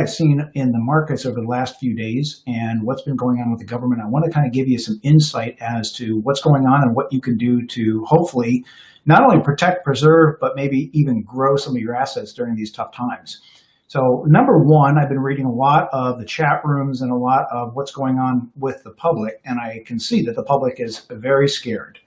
I've seen in the markets over the last few days and what's been going on with the government, I want to kind of give you some insight as to what's going on and what you can do to hopefully not only protect, preserve, but maybe even grow some of your assets during these tough times. So number one, I've been reading a lot of the chat rooms and a lot of what's going on with the public, and I can see that the public is very scared.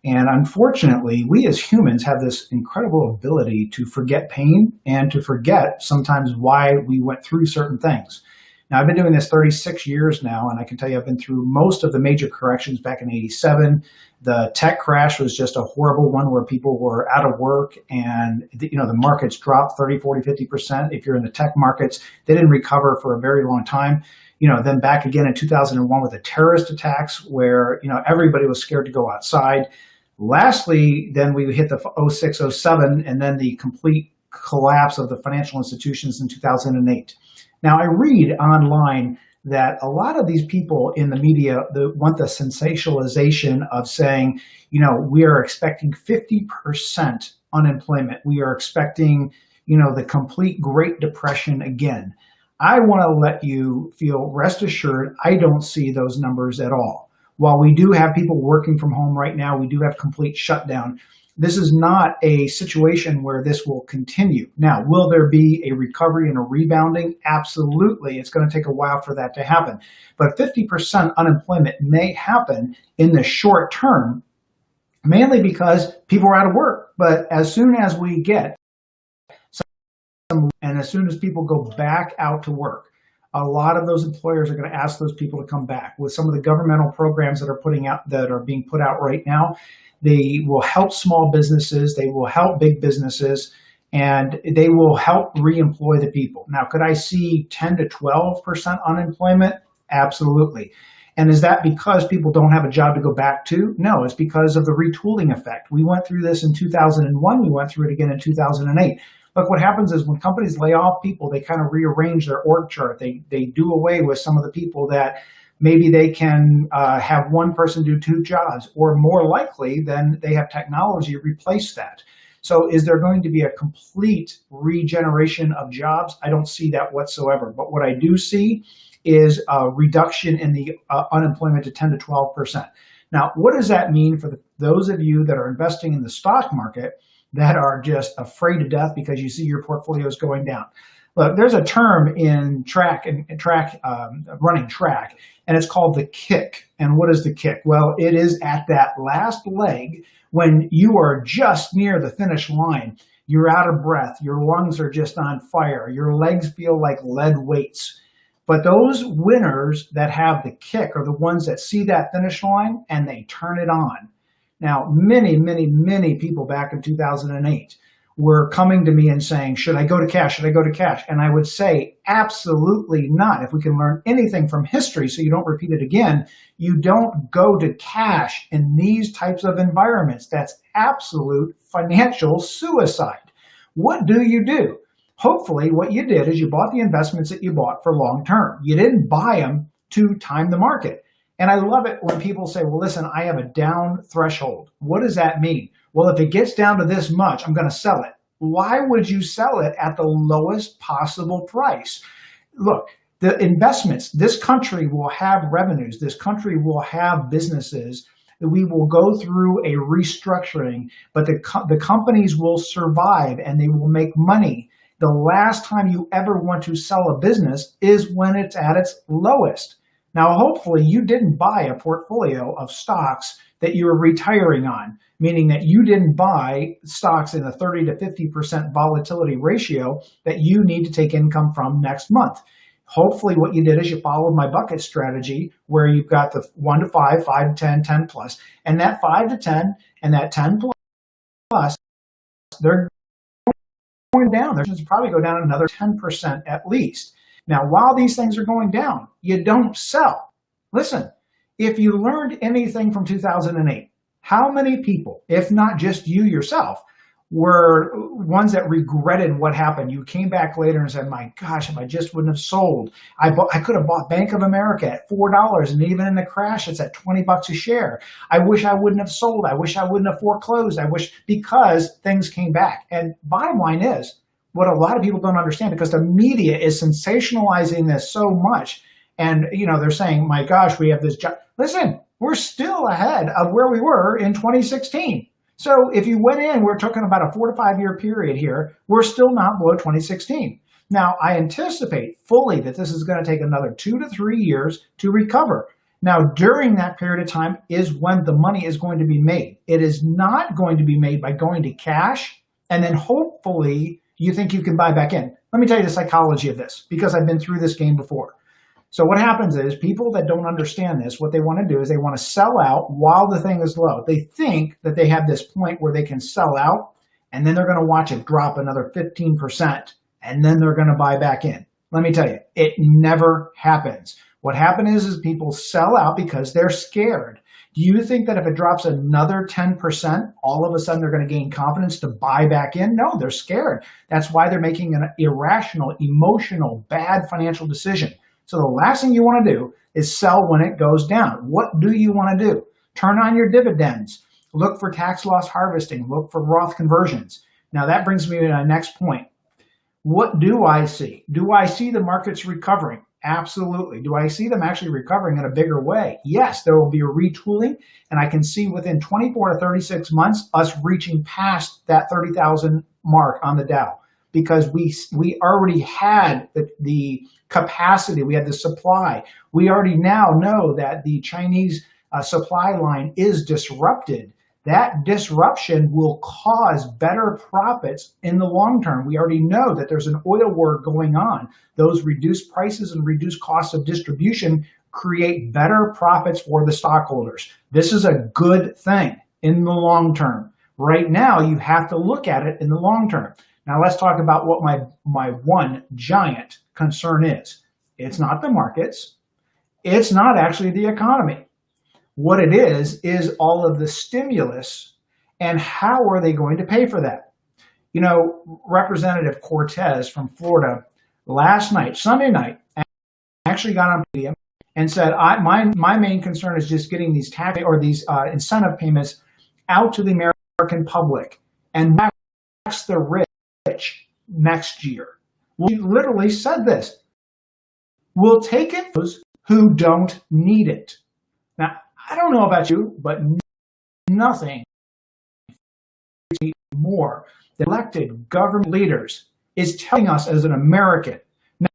And unfortunately, we as humans have this incredible ability to forget pain and to forget sometimes why we went through certain things. Now, I've been doing this 36 years now, and I can tell you I've been through most of the major corrections back in '87. The tech crash was just a horrible one where people were out of work and the markets dropped 30, 40, 50%. If you're in the tech markets, they didn't recover for a very long time. Then back again in 2001 with the terrorist attacks where, everybody was scared to go outside. Lastly, then we hit the '06, '07, and then the complete collapse of the financial institutions in 2008. Now, I read online that a lot of these people in the media want the sensationalization of saying, we are expecting 50% unemployment. We are expecting, the complete Great Depression again. I want to let you feel rest assured, I don't see those numbers at all. While we do have people working from home right now, we do have complete shutdown. This is not a situation where this will continue. Now, will there be a recovery and a rebounding? Absolutely. It's going to take a while for that to happen. But 50% unemployment may happen in the short term, mainly because people are out of work. But as soon as we get and as soon as people go back out to work, a lot of those employers are going to ask those people to come back. With some of the governmental programs that are being put out right now, they will help small businesses, they will help big businesses, and they will help reemploy the people. Now, could I see 10 to 12% unemployment? Absolutely. And is that because people don't have a job to go back to? No, it's because of the retooling effect. We went through this in 2001, we went through it again in 2008. Look, what happens is when companies lay off people, they kind of rearrange their org chart. They do away with some of the people that maybe they can have one person do two jobs, or more likely, then they have technology to replace that. So is there going to be a complete regeneration of jobs? I don't see that whatsoever. But what I do see is a reduction in the unemployment to 10 to 12%. Now, what does that mean for those of you that are investing in the stock market that are just afraid to death because you see your portfolios going down? Look, there's a term in running track, and it's called the kick. And what is the kick? Well, it is at that last leg when you are just near the finish line. You're out of breath. Your lungs are just on fire. Your legs feel like lead weights. But those winners that have the kick are the ones that see that finish line and they turn it on. Now, many, many, many people back in 2008 were coming to me and saying, should I go to cash? Should I go to cash? And I would say, absolutely not. If we can learn anything from history so you don't repeat it again, you don't go to cash in these types of environments. That's absolute financial suicide. What do? Hopefully, what you did is you bought the investments that you bought for long term. You didn't buy them to time the market. And I love it when people say, well, listen, I have a down threshold. What does that mean? Well, if it gets down to this much, I'm going to sell it. Why would you sell it at the lowest possible price? Look, the investments, this country will have revenues. This country will have businesses. We will go through a restructuring, but the companies will survive and they will make money. The last time you ever want to sell a business is when it's at its lowest. Now, hopefully you didn't buy a portfolio of stocks that you were retiring on, meaning that you didn't buy stocks in a 30 to 50% volatility ratio that you need to take income from next month. Hopefully what you did is you followed my bucket strategy where you've got the 1 to 5, 5 to 10, 10 plus, and that 5 to 10 and that 10 plus, they're going down. They're going to probably go down another 10% at least. Now, while these things are going down, you don't sell. Listen, if you learned anything from 2008, how many people, if not just you yourself, were ones that regretted what happened? You came back later and said, my gosh, if I just wouldn't have sold, I could have bought Bank of America at $4, and even in the crash, it's at $20 a share. I wish I wouldn't have sold. I wish I wouldn't have foreclosed. Because things came back. And bottom line is, what a lot of people don't understand, because the media is sensationalizing this so much. And, they're saying, my gosh, we have this job. Listen, we're still ahead of where we were in 2016. So if you went in, we're talking about a 4 to 5 year period here. We're still not below 2016. Now, I anticipate fully that this is going to take another 2 to 3 years to recover. Now, during that period of time is when the money is going to be made. It is not going to be made by going to cash and then hopefully you think you can buy back in. Let me tell you the psychology of this, because I've been through this game before. So what happens is people that don't understand this, what they want to do is they want to sell out while the thing is low. They think that they have this point where they can sell out and then they're going to watch it drop another 15% and then they're going to buy back in. Let me tell you, it never happens. What happens is people sell out because they're scared. Do you think that if it drops another 10%, all of a sudden they're going to gain confidence to buy back in? No, they're scared. That's why they're making an irrational, emotional, bad financial decision. So the last thing you want to do is sell when it goes down. What do you want to do? Turn on your dividends. Look for tax loss harvesting. Look for Roth conversions. Now that brings me to my next point. What do I see? Do I see the markets recovering? Absolutely. Do I see them actually recovering in a bigger way? Yes, there will be a retooling, and I can see within 24 to 36 months us reaching past that 30,000 mark on the Dow, because we already had the capacity, we had the supply. We already now know that the Chinese supply line is disrupted. That disruption will cause better profits in the long term. We already know that there's an oil war going on. Those reduced prices and reduced costs of distribution create better profits for the stockholders. This is a good thing in the long term. Right now, you have to look at it in the long term. Now let's talk about what my one giant concern is. It's not the markets. It's not actually the economy. What it is all of the stimulus, and how are they going to pay for that? Representative Cortez from Florida last night, Sunday night, actually got on media and said, my main concern is just getting these tax or these incentive payments out to the American public and tax the rich next year. We literally said this. We'll take it from those who don't need it. Now, I don't know about you, but nothing more than elected government leaders is telling us as an American. Now,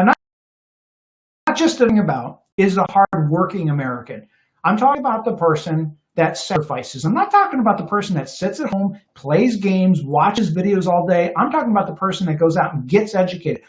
not just talking about is the hardworking American. I'm talking about the person that sacrifices. I'm not talking about the person that sits at home, plays games, watches videos all day. I'm talking about the person that goes out and gets educated,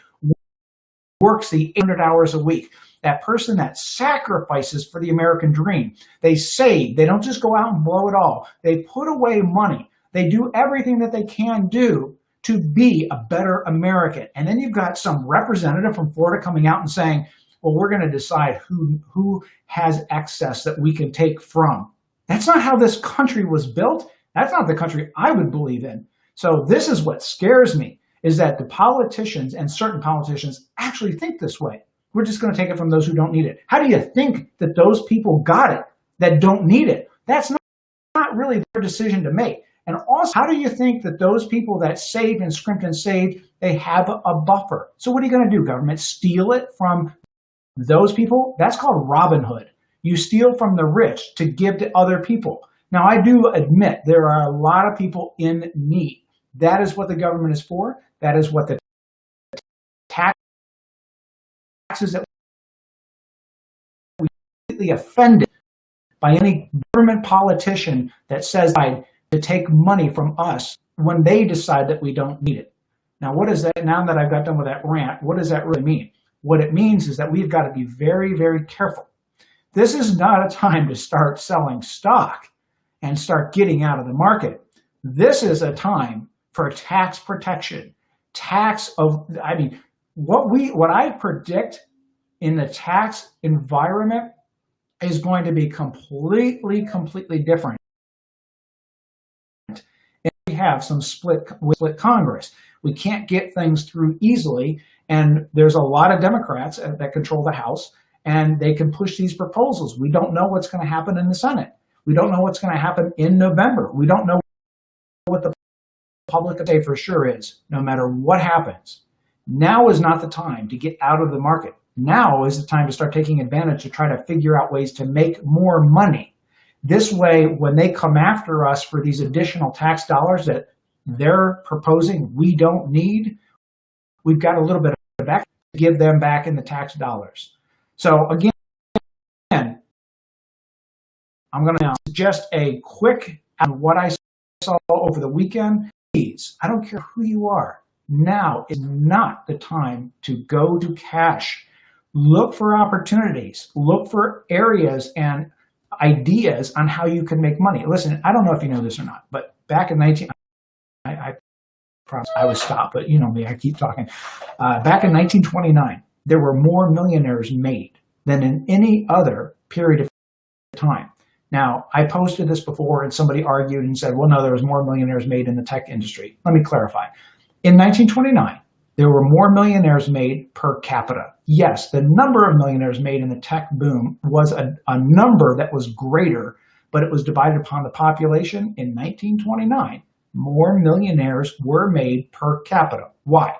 works the 800 hours a week. That person that sacrifices for the American dream. They save. They don't just go out and blow it all. They put away money. They do everything that they can do to be a better American. And then you've got some representative from Florida coming out and saying, well, we're going to decide who has excess that we can take from. That's not how this country was built. That's not the country I would believe in. So this is what scares me, is that the politicians and certain politicians actually think this way. We're just going to take it from those who don't need it. How do you think that those people got it that don't need it? That's not really their decision to make. And also, how do you think that those people that saved and scrimped and saved, they have a buffer? So what are you going to do, government? Steal it from those people? That's called Robin Hood. You steal from the rich to give to other people. Now, I do admit there are a lot of people in need. That is what the government is for. That is what the taxes that we completely offended by any government politician that says to take money from us when they decide that we don't need it. Now, what is that? Now that I've got done with that rant, what does that really mean? What it means is that we've got to be very, very careful. This is not a time to start selling stock and start getting out of the market. This is a time for tax protection. What I predict in the tax environment is going to be completely different. And we have some split Congress. We can't get things through easily, and there's a lot of Democrats that control the House, and they can push these proposals. We don't know what's going to happen in the Senate. We don't know what's going to happen in November. We don't know what the public can say for sure is, no matter what happens, now is not the time to get out of the market. Now is the time to start taking advantage to try to figure out ways to make more money. This way, when they come after us for these additional tax dollars that they're proposing we don't need, we've got a little bit of back to give them back in the tax dollars. So again, I'm going to suggest a quick on what I saw over the weekend. Please, I don't care who you are. Now is not the time to go to cash. Look for opportunities. Look for areas and ideas on how you can make money. Listen, I don't know if you know this or not, but back in I promise I was stopped, but you know me, I keep talking. Back in 1929, there were more millionaires made than in any other period of time. Now, I posted this before and somebody argued and said, well, no, there was more millionaires made in the tech industry. Let me clarify. In 1929, there were more millionaires made per capita. Yes, the number of millionaires made in the tech boom was a number that was greater, but it was divided upon the population. In 1929, more millionaires were made per capita. Why?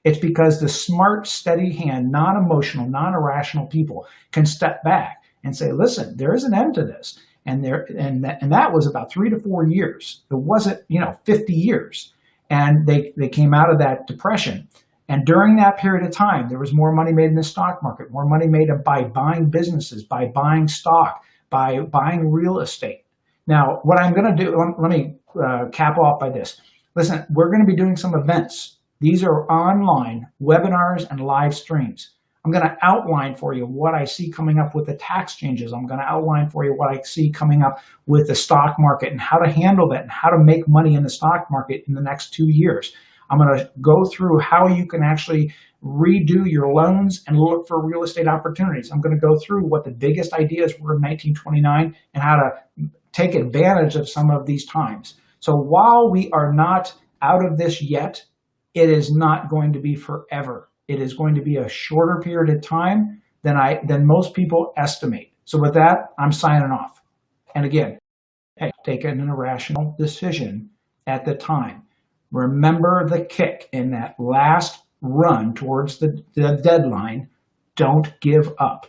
It's because the smart, steady hand, non-emotional, non-irrational people can step back and say, listen, there is an end to this. And that was about 3 to 4 years. It wasn't, 50 years. And they came out of that depression. And during that period of time, there was more money made in the stock market, more money made by buying businesses, by buying stock, by buying real estate. Now, what I'm going to do, let me cap off by this. Listen, we're going to be doing some events. These are online webinars and live streams. I'm going to outline for you what I see coming up with the tax changes. I'm going to outline for you what I see coming up with the stock market and how to handle that and how to make money in the stock market in the next 2 years. I'm going to go through how you can actually redo your loans and look for real estate opportunities. I'm going to go through what the biggest ideas were in 1929 and how to take advantage of some of these times. So while we are not out of this yet, it is not going to be forever. It is going to be a shorter period of time than most people estimate. So with that, I'm signing off. And again, hey, take an irrational decision at the time. Remember the kick in that last run towards the deadline. Don't give up.